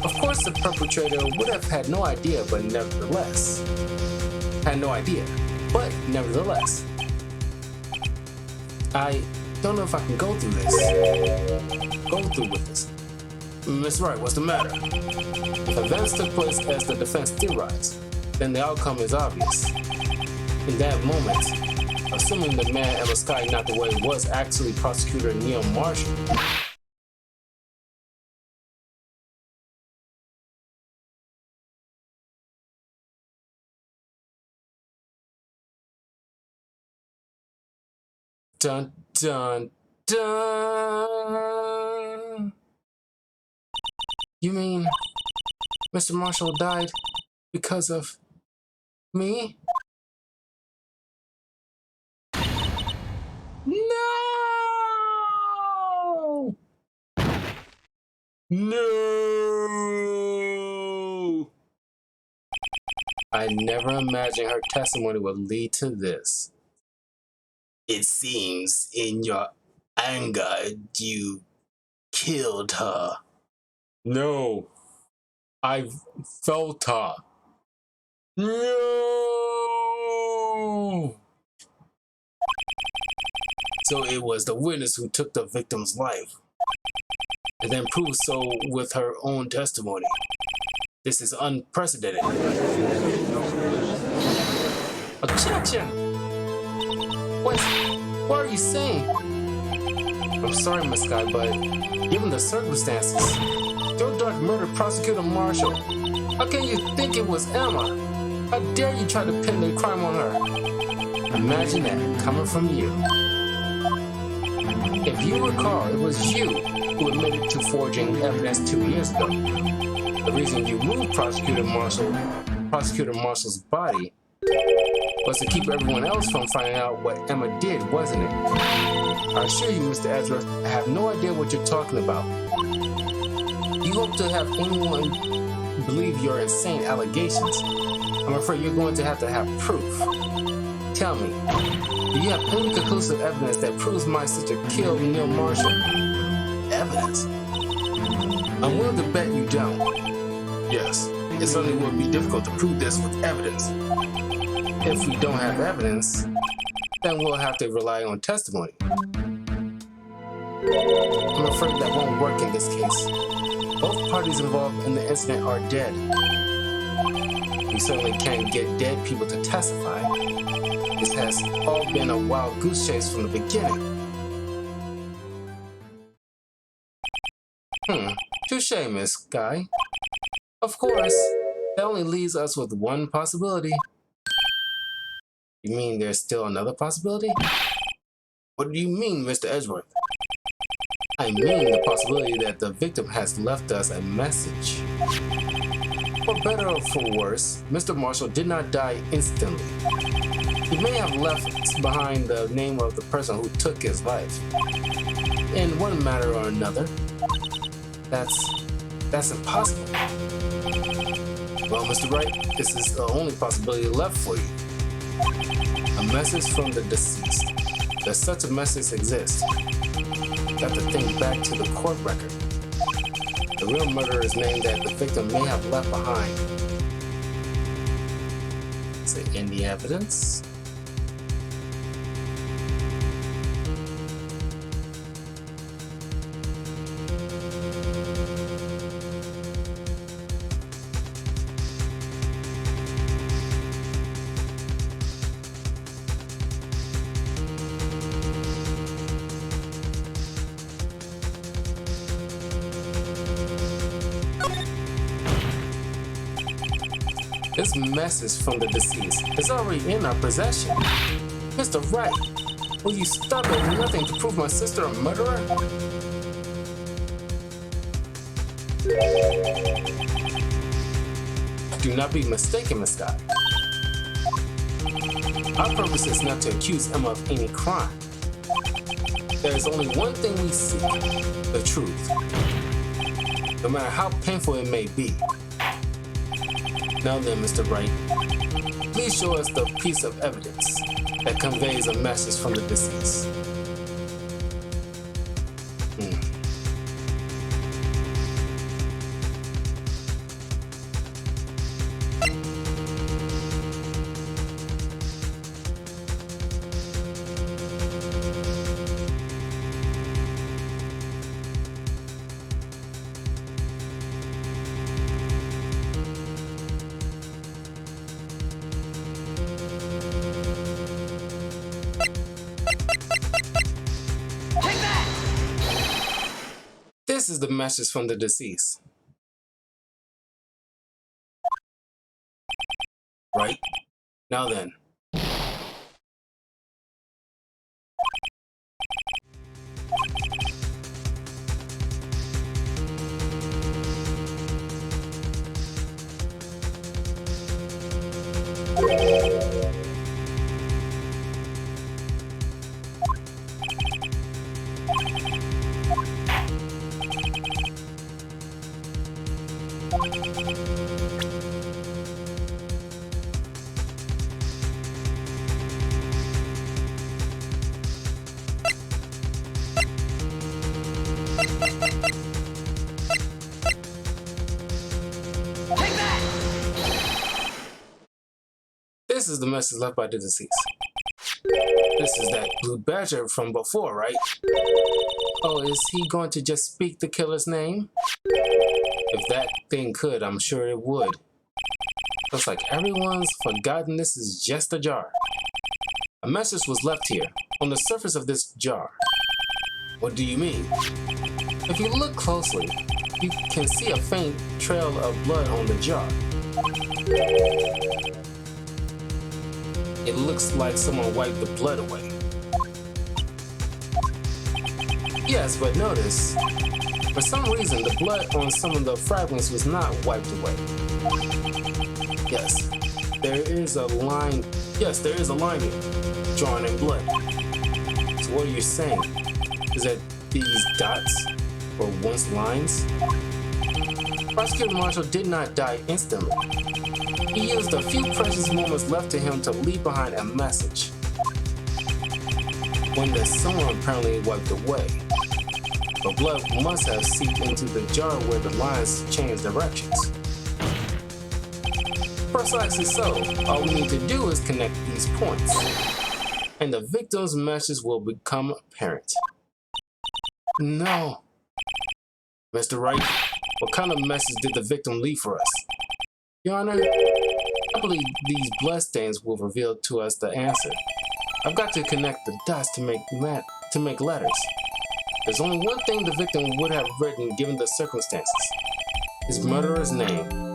Speaker 1: Of course, the perpetrator would have had no idea, but nevertheless. I don't know if I can go through with this. Miss Wright, what's the matter? If events took place as the defense theorized, then the outcome is obvious. In that moment, assuming the man Emma Sky knocked away was actually prosecutor Neil Marshall. Dun dun dun! You mean Mr. Marshall died because of me? No! No! I never imagined her testimony would lead to this. It seems in your anger you killed her. No, I felt her. No! So it was the witness who took the victim's life, and then proved so with her own testimony. This is unprecedented. Objection! What are you saying? I'm sorry, Miss Sky, but given the circumstances, Joe Dark murdered Prosecutor Marshall. How can you think it was Emma? How dare you try to pin the crime on her? Imagine that coming from you. If you recall, it was you who admitted to forging evidence 2 years ago. The reason you moved Prosecutor Marshall's body was to keep everyone else from finding out what Emma did, wasn't it? I assure you, Mr. Edgeworth, I have no idea what you're talking about. You hope to have anyone believe your insane allegations. I'm afraid you're going to have proof. Tell me, do you have any conclusive evidence that proves my sister killed Neil Marshall? Evidence? I'm willing to bet you don't. Yes, it certainly would be difficult to prove this with evidence. If we don't have evidence, then we'll have to rely on testimony. I'm afraid that won't work in this case. Both parties involved in the incident are dead. We certainly can't get dead people to testify. This has all been a wild goose chase from the beginning. Touché, Miss Sky. Of course, that only leaves us with one possibility. You mean there's still another possibility? What do you mean, Mr. Edgeworth? I mean the possibility that the victim has left us a message. For better or for worse, Mr. Marshall did not die instantly. He may have left behind the name of the person who took his life. In one matter or another, that's impossible. Well, Mr. Wright, this is the only possibility left for you. A message from the deceased. Does such a message exist? Got to think back to the court record. The real murderer's name that the victim may have left behind. Is it in the evidence? This message from the deceased is already in our possession. Mr. Wright, will you stop at nothing to prove my sister a murderer? Do not be mistaken, Miss Scott. Our purpose is not to accuse Emma of any crime. There is only one thing we seek, the truth. No matter how painful it may be. Now then, Mr. Wright, please show us the piece of evidence that conveys a message from the deceased. This is the message from the deceased. Right? Now then. This is the message left by the deceased. This is that blue badger from before, right? Oh, is he going to just speak the killer's name? If that thing could, I'm sure it would. Looks like everyone's forgotten this is just a jar. A message was left here, on the surface of this jar. What do you mean? If you look closely, you can see a faint trail of blood on the jar. It looks like someone wiped the blood away. Yes, but notice, for some reason the blood on some of the fragments was not wiped away. Yes, there is a line. Yes, there is a line here, drawn in blood. So what are you saying? Is that these dots were once lines? Prosecutor Marshall did not die instantly. He used the few precious moments left to him to leave behind a message. One that someone apparently wiped away. The blood must have seeped into the jar where the lines changed directions. Precisely so. All we need to do is connect these points, and the victim's message will become apparent. No. Mr. Wright, what kind of message did the victim leave for us? Your Honor, I believe these bloodstains will reveal to us the answer. I've got to connect the dots to make letters. There's only one thing the victim would have written given the circumstances. His murderer's name.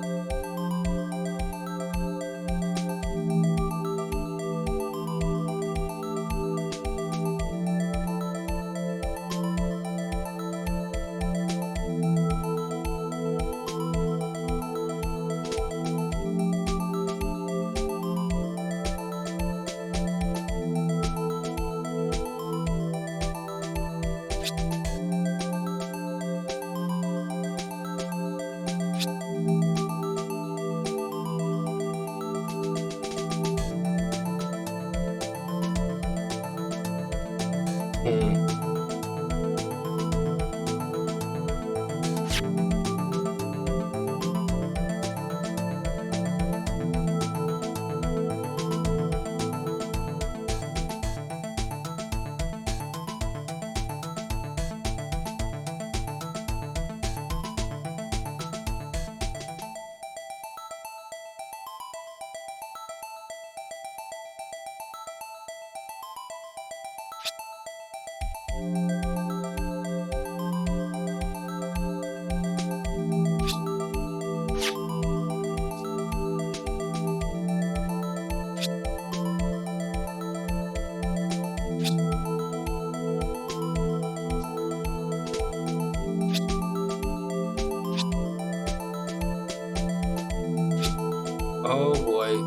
Speaker 1: anyway,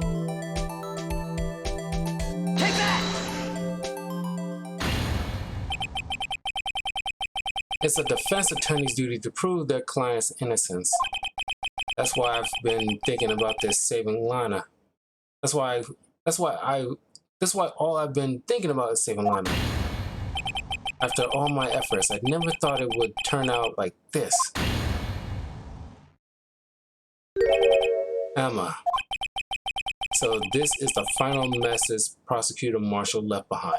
Speaker 2: Take that!
Speaker 1: it's a defense attorney's duty to prove their client's innocence. That's why I've been thinking about this saving Lana. That's why all I've been thinking about is saving Lana. After all my efforts, I never thought it would turn out like this. Emma. So this is the final message Prosecutor Marshall left behind.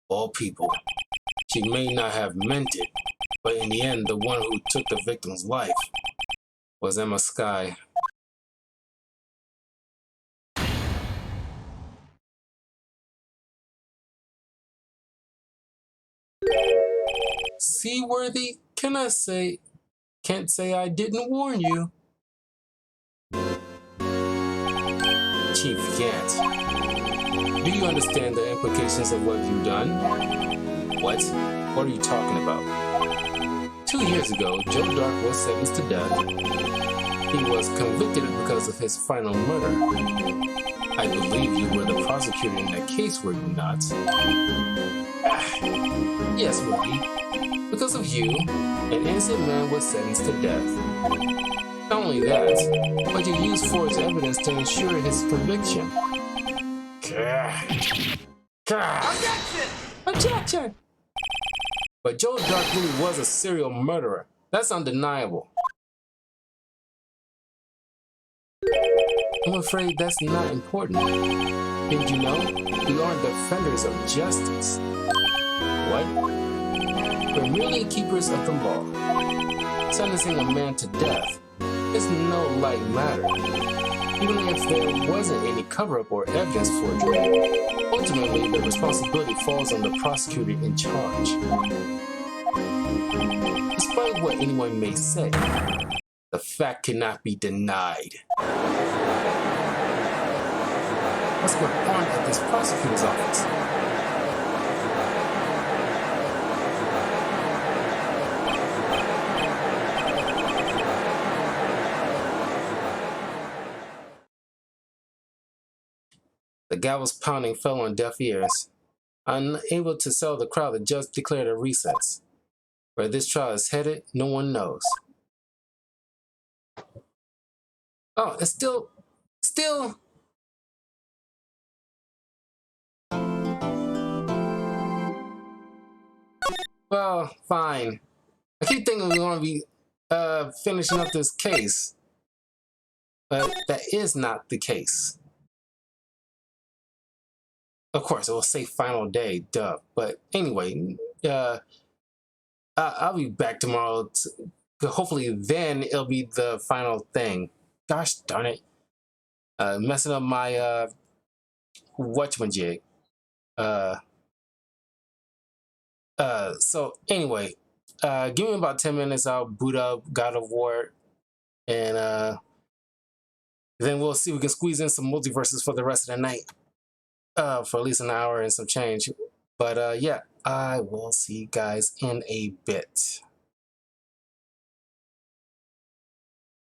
Speaker 1: All people. She may not have meant it, but in the end, the one who took the victim's life was Emma Skye. Seaworthy, can't say I didn't warn you. Chief Gant, do you understand the implications of what you've done? What? What are you talking about? 2 years ago, Joe Dark was sentenced to death. He was convicted because of his final murder. I believe you were the prosecutor in that case, were you not? Yes, Woody. Because of you, an innocent man was sentenced to death. Not only that, but you used forged evidence to ensure his conviction.
Speaker 2: Objection!
Speaker 1: Objection! But Joe Dark really was a serial murderer. That's undeniable. I'm afraid that's not important. Did you know? We aren't defenders of justice. What? We're merely keepers of the law. Sentencing a man to death is no light matter. Even if there wasn't any cover-up or evidence forgery, ultimately the responsibility falls on the prosecutor in charge. Despite what anyone may say, the fact cannot be denied. What's going on at this prosecutor's office? The gavel's pounding fell on deaf ears. Unable to sell the crowd, the judge declared a recess. Where this trial is headed, no one knows. Oh, it's still... Well, fine. I keep thinking we're going to be finishing up this case. But that is not the case. Of course, it will say final day, duh. But anyway, I'll be back tomorrow. Hopefully then it'll be the final thing. Gosh darn it. Messing up my whatchamajig. So anyway, give me about 10 minutes. I'll boot up God of War, and then we'll see if we can squeeze in some multiverses for the rest of the night. For at least an hour and some change. But yeah, I will see you guys in a bit.